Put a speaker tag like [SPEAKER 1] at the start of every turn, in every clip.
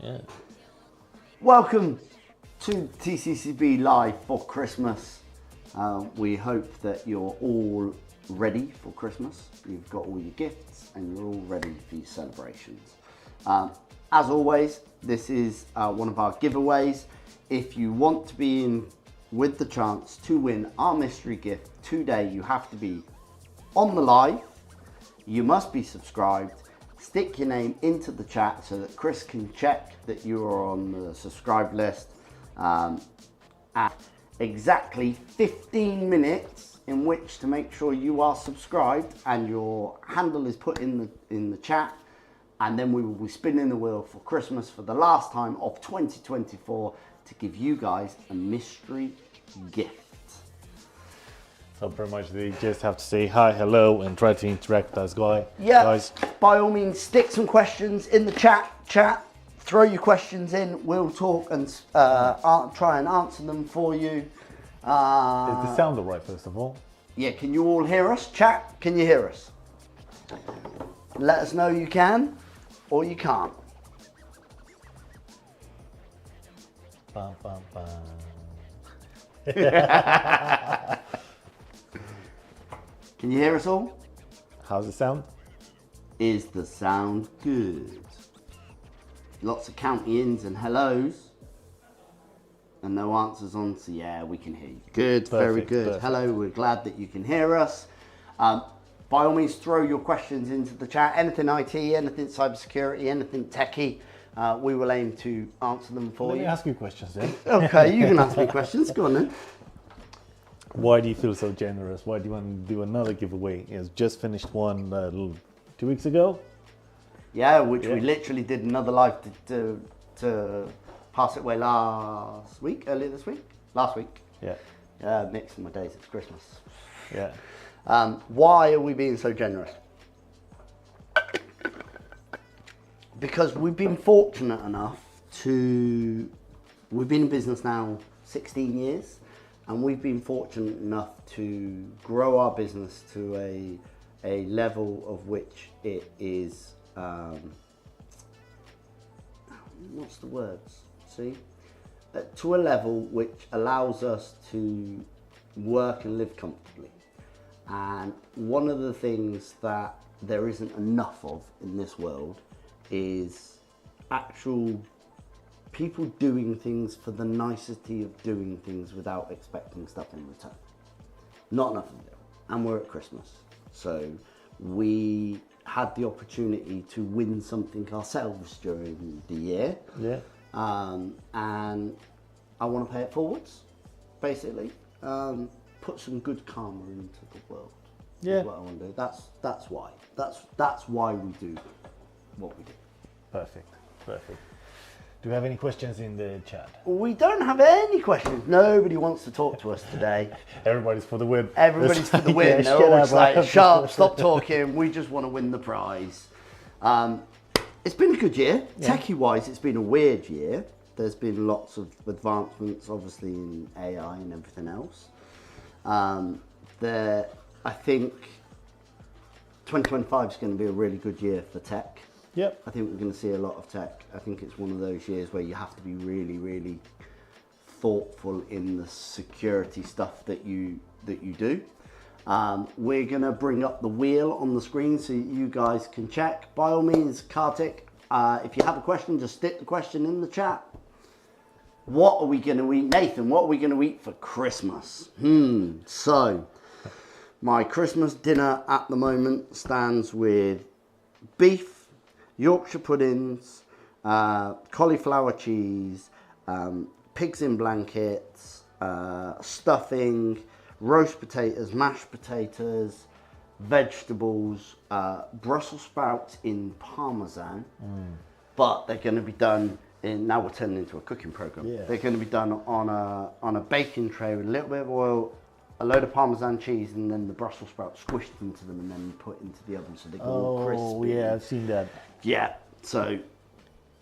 [SPEAKER 1] Yeah.
[SPEAKER 2] Welcome to TCCB Live for Christmas. We hope that you're all ready for Christmas. You've got all your gifts and you're all ready for your celebrations. As always, this is one of our giveaways. If you want to be in with the chance to win our mystery gift today, you have to be on the live. You must be subscribed. Stick your name into the chat so that Chris can check that you are on the subscribe list. At exactly 15 minutes in which to make sure you are subscribed and your handle is put in the chat, and then we will be spinning the wheel for Christmas for the last time of 2024 to give you guys a mystery gift.
[SPEAKER 1] So pretty much they just have to say hi, hello, and try to interact with us,
[SPEAKER 2] Yeah,
[SPEAKER 1] guys.
[SPEAKER 2] by all means, stick some questions in the chat. Throw your questions in. We'll talk and try and answer them for you.
[SPEAKER 1] Is the sound all right, first of all?
[SPEAKER 2] Yeah, can you all hear us? Chat, can you hear us? Let us know you can or you can't.
[SPEAKER 1] Bum, bum, bum.
[SPEAKER 2] Can you hear us all?
[SPEAKER 1] How's it sound?
[SPEAKER 2] Is the sound good? Lots of county ins and hellos. And no answers on, so yeah, we can hear you. Good, very good.
[SPEAKER 1] Perfect.
[SPEAKER 2] Hello, we're glad that you can hear us. By all means, throw your questions into the chat. Anything IT, anything cybersecurity, anything techie, we will aim to answer them for
[SPEAKER 1] Let
[SPEAKER 2] you.
[SPEAKER 1] me ask you questions then.
[SPEAKER 2] Okay, you can ask me questions. Go on then.
[SPEAKER 1] Why do you feel so generous? Why do you want to do another giveaway? It's just finished one 2 weeks ago.
[SPEAKER 2] Yeah, which we literally did another live to pass it away earlier this week? Last week.
[SPEAKER 1] Yeah.
[SPEAKER 2] Yeah, mixing my days, it's Christmas.
[SPEAKER 1] Yeah.
[SPEAKER 2] Why are we being so generous? Because we've been fortunate enough we've been in business now 16 years, and we've been fortunate enough to grow our business to a level of which it is, what's the words? See? To a level which allows us to work and live comfortably. And one of the things that there isn't enough of in this world is actual people doing things for the nicety of doing things without expecting stuff in return. Not enough of it. And we're at Christmas. So we had the opportunity to win something ourselves during the year.
[SPEAKER 1] Yeah.
[SPEAKER 2] And I want to pay it forwards, basically. Put some good karma into the world.
[SPEAKER 1] Yeah.
[SPEAKER 2] Is what I want to do. That's why. That's why we do what we do.
[SPEAKER 1] Perfect. Do you have any questions in the chat?
[SPEAKER 2] We don't have any questions. Nobody wants to talk to us today.
[SPEAKER 1] Everybody's for the win.
[SPEAKER 2] Everybody's for the win. They're always like, shut up, stop talking. We just want to win the prize. It's been a good year.
[SPEAKER 1] Yeah.
[SPEAKER 2] Techie-wise, it's been a weird year. There's been lots of advancements, obviously, in AI and everything else. I think 2025 is going to be a really good year for tech.
[SPEAKER 1] Yep.
[SPEAKER 2] I think we're going to see a lot of tech. I think it's one of those years where you have to be really, really thoughtful in the security stuff that you do. We're going to bring up the wheel on the screen so you guys can check. By all means, Kartik, if you have a question, just stick the question in the chat. What are we going to eat? Nathan, what are we going to eat for Christmas? So, my Christmas dinner at the moment stands with beef, Yorkshire puddings, cauliflower cheese, pigs in blankets, stuffing, roast potatoes, mashed potatoes, vegetables, Brussels sprouts in parmesan, but they're going to be done now we're turning into a cooking program.
[SPEAKER 1] Yeah.
[SPEAKER 2] They're going to be done on a baking tray with a little bit of oil, a load of parmesan cheese, and then the Brussels sprouts squished into them and then put into the oven so they go all crispy.
[SPEAKER 1] Oh yeah, I've seen that.
[SPEAKER 2] Yeah, so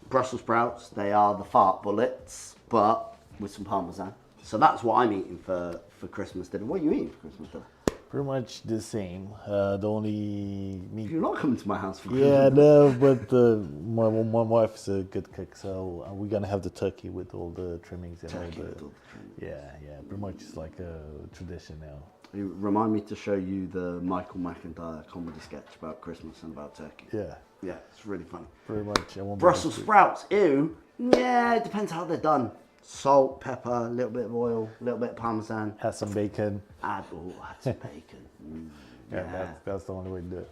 [SPEAKER 2] Brussels sprouts, they are the fart bullets, but with some parmesan. So that's what I'm eating for Christmas dinner. What are you eating for Christmas dinner?
[SPEAKER 1] Pretty much the same. The only meat.
[SPEAKER 2] You're not coming to my house for
[SPEAKER 1] Yeah,
[SPEAKER 2] Christmas.
[SPEAKER 1] no, but my wife's a good cook, so we're gonna have the turkey with all the trimmings and
[SPEAKER 2] Turkey
[SPEAKER 1] all
[SPEAKER 2] with
[SPEAKER 1] the.
[SPEAKER 2] all the trimmings.
[SPEAKER 1] Yeah, pretty much it's like a tradition now.
[SPEAKER 2] You remind me to show you the Michael McIntyre comedy sketch about Christmas and about turkey.
[SPEAKER 1] Yeah,
[SPEAKER 2] Yeah, it's really funny.
[SPEAKER 1] pretty much. I won't be
[SPEAKER 2] Brussels
[SPEAKER 1] able to-
[SPEAKER 2] sprouts, ew. Yeah, it depends how they're done. Salt, pepper, a little bit of oil, a little bit of parmesan.
[SPEAKER 1] Add some bacon.
[SPEAKER 2] Add some bacon.
[SPEAKER 1] Yeah, that's the only way to do it.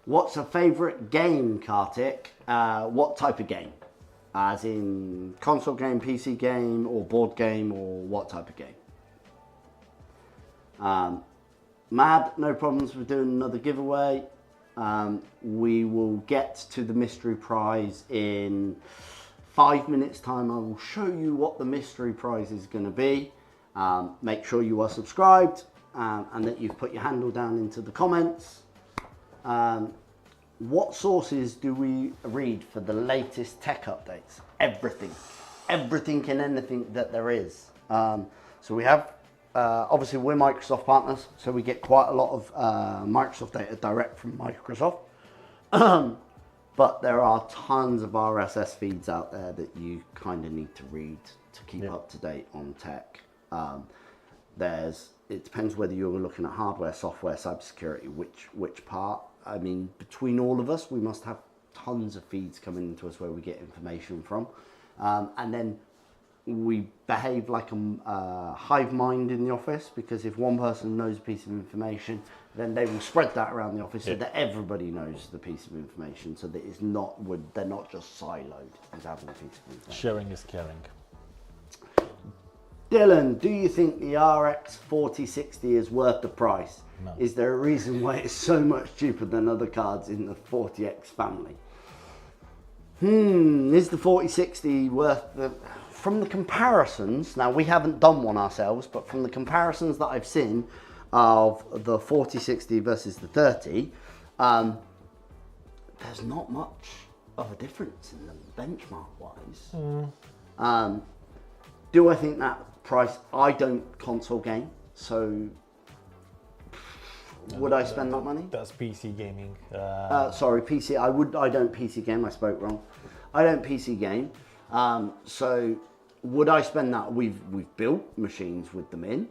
[SPEAKER 2] What's a favourite game, Kartik? What type of game? As in console game, PC game, or board game, or what type of game? Mad, no problems with doing another giveaway. We will get to the mystery prize in 5 minutes time. I will show you what the mystery prize is going to be. Make sure you are subscribed and that you've put your handle down into the comments. What sources do we read for the latest tech updates? Everything and anything that there is. So we have, obviously we're Microsoft partners, so we get quite a lot of Microsoft data direct from Microsoft. But there are tons of RSS feeds out there that you kind of need to read to keep up to date on tech. It depends whether you're looking at hardware, software, cybersecurity, which part. I mean, between all of us, we must have tons of feeds coming into us where we get information from. And then we behave like a hive mind in the office, because if one person knows a piece of information, then they will spread that around the office so that everybody knows the piece of information, so that they're not just siloed as having a piece of information.
[SPEAKER 1] Sharing is caring.
[SPEAKER 2] Dylan, do you think the RX 4060 is worth the price?
[SPEAKER 1] No.
[SPEAKER 2] Is there a reason why it's so much cheaper than other cards in the 40X family? Is the 4060 worth the... From the comparisons, now we haven't done one ourselves, but from the comparisons that I've seen of the 4060 versus the 30, there's not much of a difference in them benchmark-wise. Do I think that price? I don't console game, so would I spend that money?
[SPEAKER 1] That's PC gaming.
[SPEAKER 2] Sorry, PC. I don't PC game. I spoke wrong. I don't PC game. So would I spend that? We've built machines with them in.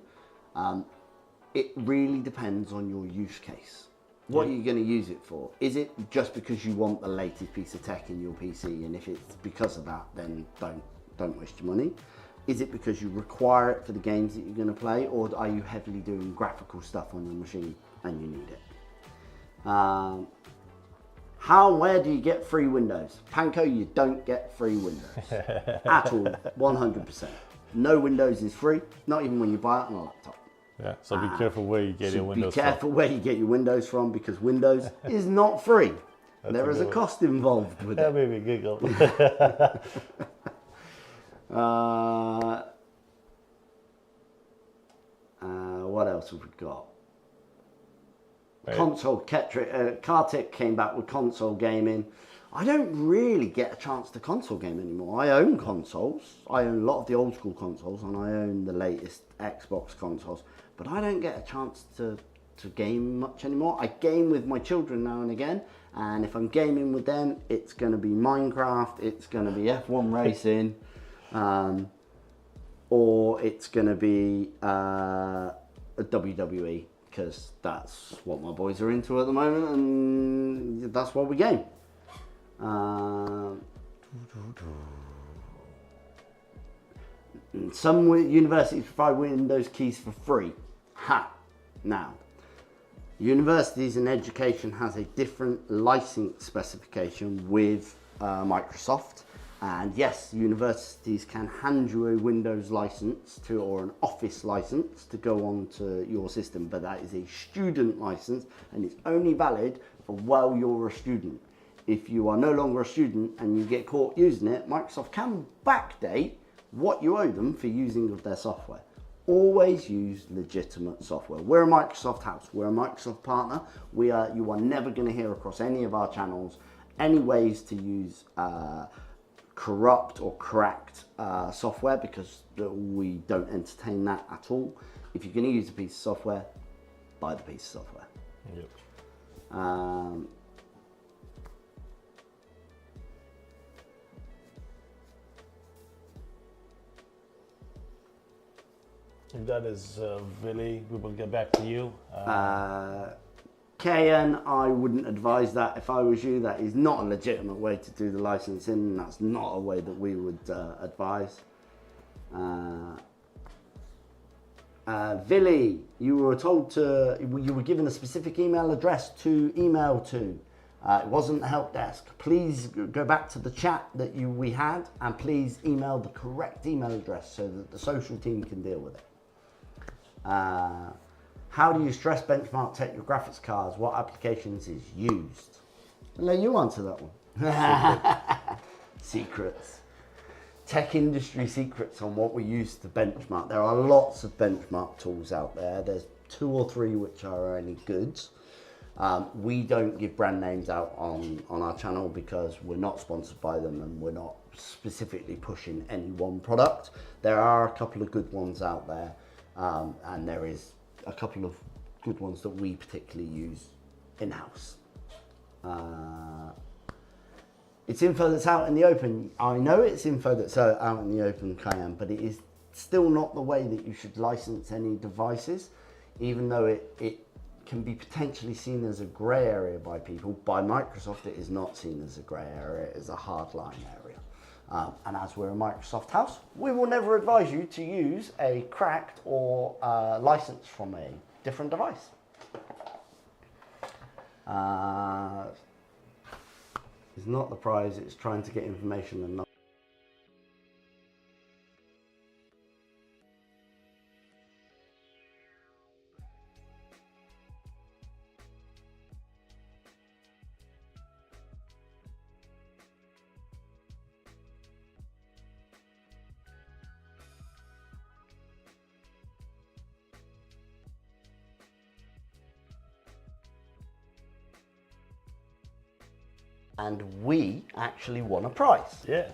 [SPEAKER 2] It really depends on your use case. What are you going to use it for? Is it just because you want the latest piece of tech in your PC, and if it's because of that, then don't waste your money? Is it because you require it for the games that you're going to play, or are you heavily doing graphical stuff on your machine and you need it? Where do you get free Windows? Panko, you don't get free Windows at all, 100%. No Windows is free, not even when you buy it on a laptop.
[SPEAKER 1] Yeah, so be careful where you get your Windows
[SPEAKER 2] Be careful where you get your Windows from, because Windows is not free. There is a cost involved with
[SPEAKER 1] That
[SPEAKER 2] it.
[SPEAKER 1] made me giggle.
[SPEAKER 2] What else have we got?
[SPEAKER 1] Right.
[SPEAKER 2] Console, Kartik came back with console gaming. I don't really get a chance to console game anymore. I own consoles. I own a lot of the old school consoles, and I own the latest Xbox consoles. But I don't get a chance to game much anymore. I game with my children now and again, and if I'm gaming with them, it's going to be Minecraft, it's going to be F1 racing, or it's going to be a WWE, because that's what my boys are into at the moment, and that's what we game. Some universities provide Windows keys for free. Now, universities and education has a different license specification with Microsoft, and yes, universities can hand you a Windows license or an Office license to go onto your system, but that is a student license, and it's only valid for while you're a student. If you are no longer a student and you get caught using it, Microsoft can backdate what you owe them for using of their software. Always use legitimate software. We're a Microsoft house. We're a Microsoft partner. You are never going to hear across any of our channels any ways to use corrupt or cracked software, because we don't entertain that at all. If you're going to use a piece of software, buy the piece of software.
[SPEAKER 1] Yep. If that is Billy, we will get back to you.
[SPEAKER 2] KN, I wouldn't advise that if I was you. That is not a legitimate way to do the licensing, and that's not a way that we would advise. Billy, you were told you were given a specific email address to email to. It wasn't the help desk. Please go back to the chat that we had, and please email the correct email address so that the social team can deal with it. How do you stress benchmark tech your graphics cards? What applications is used? I'll let you answer that one. Secrets. Tech industry secrets on what we use to benchmark. There are lots of benchmark tools out there. There's 2 or 3 which are any good. We don't give brand names out on our channel because we're not sponsored by them and we're not specifically pushing any one product. There are a couple of good ones out there, and there is a couple of good ones that we particularly use in-house. It's info that's out in the open. I know it's info that's out in the open, Cayenne, but it is still not the way that you should license any devices, even though it can be potentially seen as a grey area by people. By Microsoft, it is not seen as a grey area, it is a hard line area. And as we're a Microsoft house, we will never advise you to use a cracked or license from a different device. It's not the prize, it's trying to get information and not. And we actually won a prize.
[SPEAKER 1] Yeah.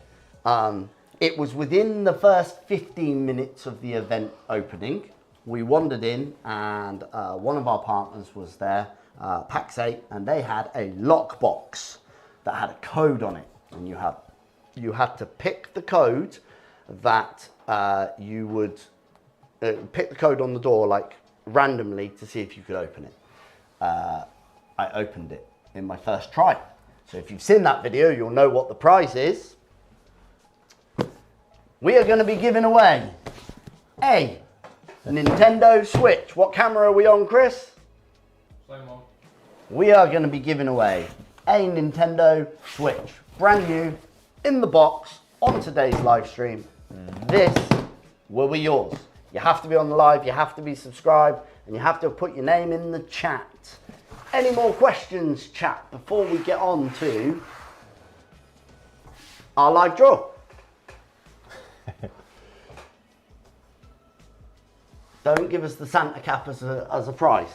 [SPEAKER 2] It was within the first 15 minutes of the event opening. We wandered in and one of our partners was there, PAX 8, and they had a lockbox that had a code on it. And you had to pick the code that you would pick the code on the door like randomly to see if you could open it. I opened it in my first try. So if you've seen that video, you'll know what the prize is. We are going to be giving away a Nintendo Switch. What camera are we on, Chris?
[SPEAKER 3] Same on.
[SPEAKER 2] We are going to be giving away a Nintendo Switch. Brand new, in the box, on today's live stream. This will be yours. You have to be on the live, you have to be subscribed, and you have to put your name in the chat. Any more questions, chat, before we get on to our live draw? Don't give us the Santa cap as a prize.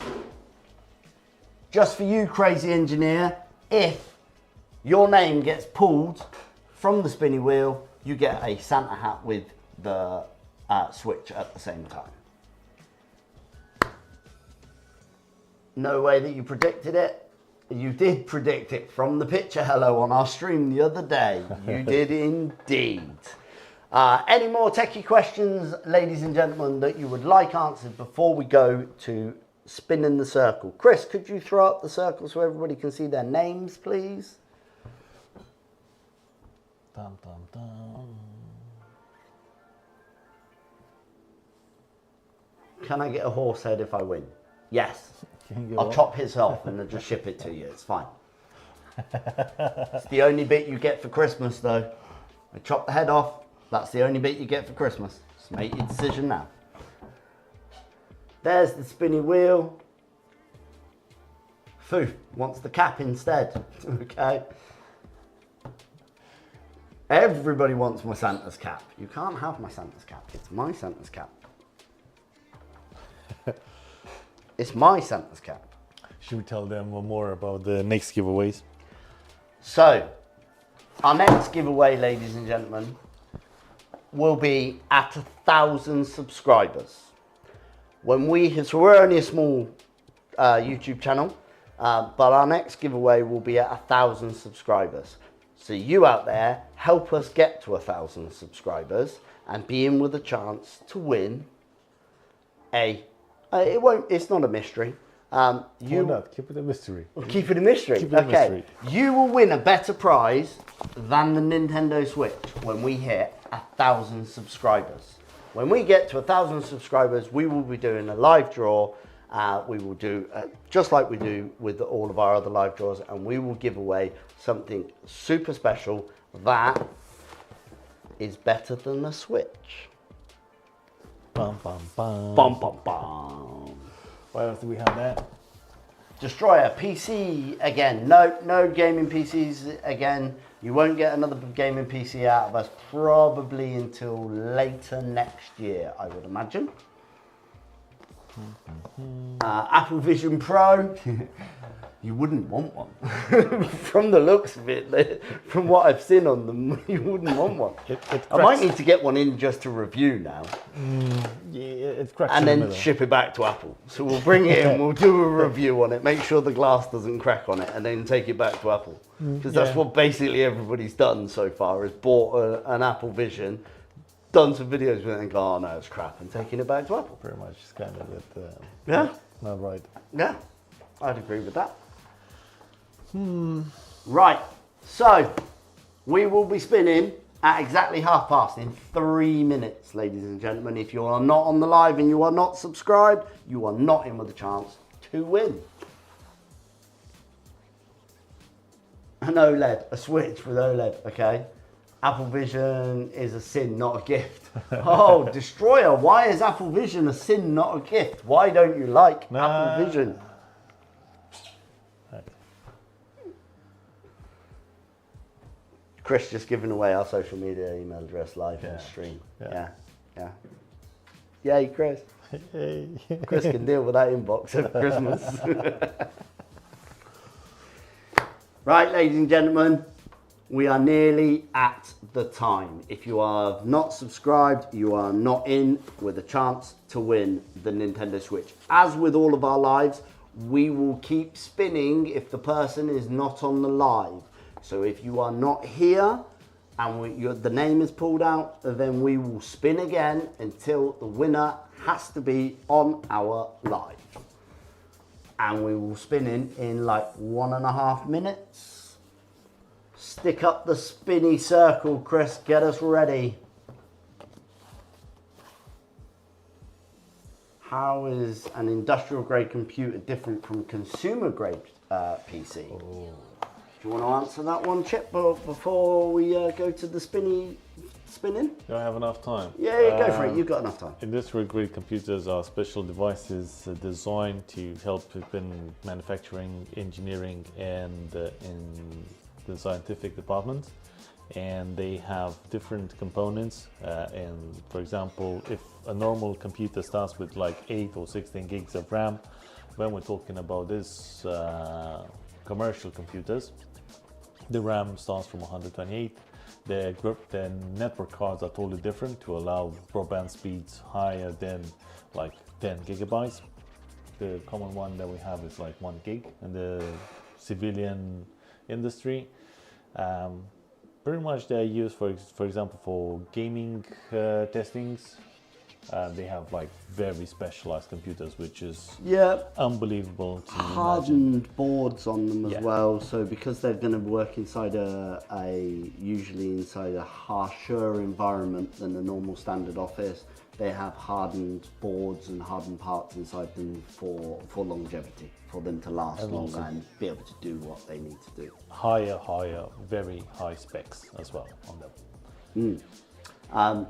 [SPEAKER 2] Just for you, crazy engineer, if your name gets pulled from the spinny wheel, you get a Santa hat with the Switch at the same time. No way that you predicted it. You did predict it from the picture hello on our stream the other day. You did indeed. Any more techie questions, ladies and gentlemen, that you would like answered before we go to spinning the circle? Chris, could you throw up the circle so everybody can see their names, please?
[SPEAKER 1] Dum, dum, dum.
[SPEAKER 2] Can I get a horse head if I win? Yes. I'll chop his off and then just ship it to you. It's fine. It's the only bit you get for Christmas, though. I chop the head off. That's the only bit you get for Christmas. Just make your decision now. There's the spinny wheel. Foo wants the cap instead. Okay. Everybody wants my Santa's cap. You can't have my Santa's cap. It's my Santa's cap. It's my Santa's cap.
[SPEAKER 1] Should we tell them more about the next giveaways?
[SPEAKER 2] So, our next giveaway, ladies and gentlemen, will be at 1,000 subscribers. So we're only a small YouTube channel. But our next giveaway will be at 1,000 subscribers. So you out there, help us get to 1,000 subscribers and be in with a chance to win it's not a mystery.
[SPEAKER 1] Why not? Keep it a mystery.
[SPEAKER 2] Keep it a mystery.
[SPEAKER 1] Keep it a mystery.
[SPEAKER 2] You will win a better prize than the Nintendo Switch when we hit 1,000 subscribers. When we get to 1,000 subscribers, we will be doing a live draw. We will do just like we do with all of our other live draws, and we will give away something super special that is better than the Switch.
[SPEAKER 1] Bum, bum, bum.
[SPEAKER 2] Bum, bum, bum.
[SPEAKER 1] Why else do we have that?
[SPEAKER 2] Destroyer PC again. No gaming PCs again. You won't get another gaming PC out of us probably until later next year, I would imagine. Apple Vision Pro. You wouldn't want one. From the looks of it, from what I've seen on them, you wouldn't want one. I might need to get one in just to review now.
[SPEAKER 1] Yeah, it cracks
[SPEAKER 2] and
[SPEAKER 1] in the
[SPEAKER 2] then
[SPEAKER 1] middle.
[SPEAKER 2] ship it back to Apple. So we'll bring it in, we'll do a review on it, make sure the glass doesn't crack on it, and then take it back to Apple. Because that's what basically everybody's done so far, is bought an Apple Vision, done some videos with it and go, oh no, it's crap, and taking it back to Apple.
[SPEAKER 1] Pretty much, it's kind of it.
[SPEAKER 2] Yeah?
[SPEAKER 1] Not right.
[SPEAKER 2] Yeah, I'd agree with that. Right, so we will be spinning at exactly past in 3 minutes, ladies and gentlemen. If you are not on the live and you are not subscribed, you are not in with a chance to win. An OLED, a Switch with OLED, okay? Apple Vision is a sin, not a gift. Oh, Destroyer, why is Apple Vision a sin, not a gift? Why don't you like Apple Vision? Chris just giving away our social media email address live on stream. Yeah. Yay, Chris.
[SPEAKER 1] Hey.
[SPEAKER 2] Chris can deal with that inbox over Christmas. Right, ladies and gentlemen, we are nearly at the time. If you are not subscribed, you are not in with a chance to win the Nintendo Switch. As with all of our lives, we will keep spinning if the person is not on the live. So if you are not here and the name is pulled out, then we will spin again until the winner has to be on our live. And we will spin in like 1.5 minutes. Stick up the spinny circle, Chris. Get us ready. How is an industrial grade computer different from consumer grade PC? Oh. Do you want to answer that one, Chip, before we go to the spinning?
[SPEAKER 1] Do I have enough time?
[SPEAKER 2] Yeah, go for it. You've got enough time.
[SPEAKER 1] Industrial grade computers are special devices designed to help in manufacturing, engineering, and in the scientific department. And they have different components. And for example, if a normal computer starts with like 8 or 16 gigs of RAM, when we're talking about this commercial computers, the RAM starts from 128. The network cards are totally different to allow broadband speeds higher than like 10 gigabytes. The common one that we have is like 1 gig in the civilian industry. Pretty much they're used for example for gaming testings. They have like very specialized computers, which is unbelievable to
[SPEAKER 2] hardened boards on them as well. So because they're going to work inside usually inside a harsher environment than a normal standard office, they have hardened boards and hardened parts inside them for longevity, for them to last longer and be able to do what they need to do.
[SPEAKER 1] Higher, very high specs as well on them.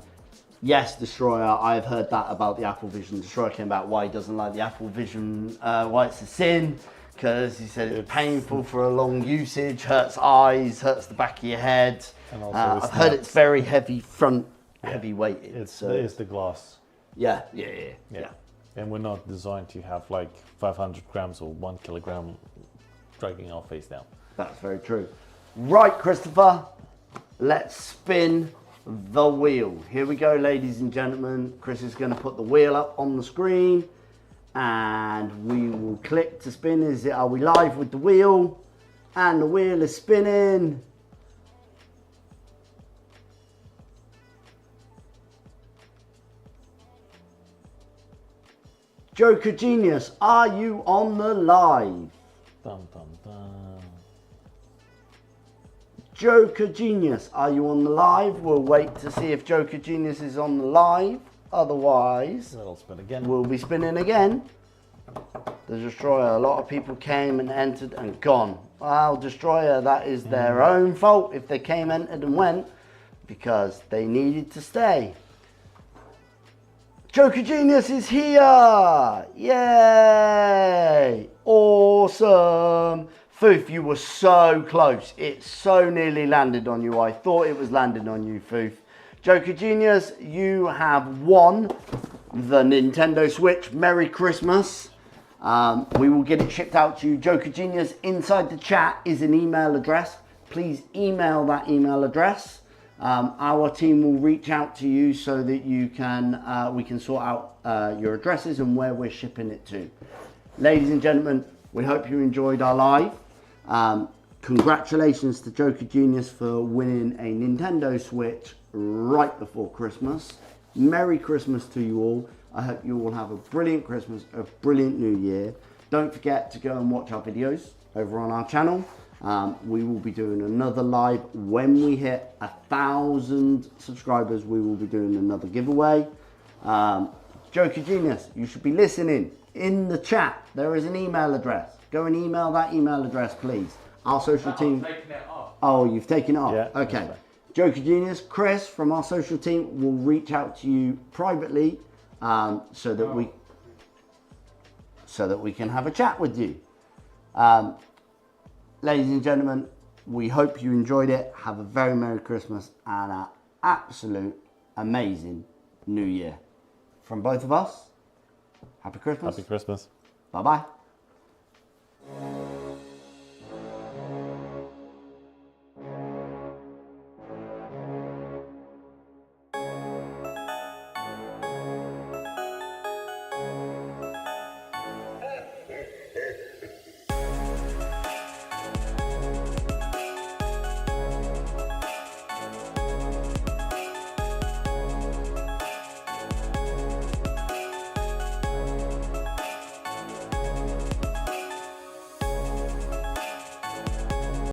[SPEAKER 2] Yes, Destroyer, I've heard that about the Apple Vision. Destroyer came about why he doesn't like the Apple Vision, why it's a sin, because he said it's painful for a long usage, hurts eyes, hurts the back of your head. And also I've heard it's very heavy heavy weighted.
[SPEAKER 1] It's the glass.
[SPEAKER 2] Yeah.
[SPEAKER 1] And we're not designed to have like 500 grams or 1 kilogram dragging our face down.
[SPEAKER 2] That's very true. Right, Christopher, let's spin the wheel. Here we go, ladies and gentlemen. Chris is going to put the wheel up on the screen and we will click to spin. Are we live with the wheel? And the wheel is spinning. Joker Genius, are you on the live?
[SPEAKER 1] Dum, dum, dum.
[SPEAKER 2] Joker Genius, are you on the live? We'll wait to see if Joker Genius is on the live. Otherwise,
[SPEAKER 1] That'll spin again.
[SPEAKER 2] We'll be spinning again. The Destroyer, a lot of people came and entered and gone. Well, Destroyer, that is their own fault if they came, entered and went, because they needed to stay. Joker Genius is here! Yay! Awesome! Foof, you were so close. It so nearly landed on you. I thought it was landing on you, Foof. Joker Genius, you have won the Nintendo Switch. Merry Christmas. We will get it shipped out to you. Joker Genius, inside the chat is an email address. Please email that email address. Our team will reach out to you so that you can we can sort out your addresses and where we're shipping it to. Ladies and gentlemen, we hope you enjoyed our live. Congratulations to Joker Genius for winning a Nintendo Switch right before Christmas. Merry Christmas to you all. I hope you all have a brilliant Christmas, a brilliant New Year. Don't forget to go and watch our videos over on our channel. We will be doing another live when we hit 1,000 subscribers. We will be doing another giveaway. Joker Genius, you should be listening. In the chat, there is an email address. Go and email that email address, please. Our social team.
[SPEAKER 3] I've taken it off.
[SPEAKER 2] Oh, you've taken it off?
[SPEAKER 1] Yeah.
[SPEAKER 2] Okay. Joker Genius, Chris from our social team will reach out to you privately so that we can have a chat with you. Ladies and gentlemen, we hope you enjoyed it. Have a very Merry Christmas and an absolute amazing New Year. From both of us, Happy Christmas.
[SPEAKER 1] Happy Christmas.
[SPEAKER 2] Bye-bye.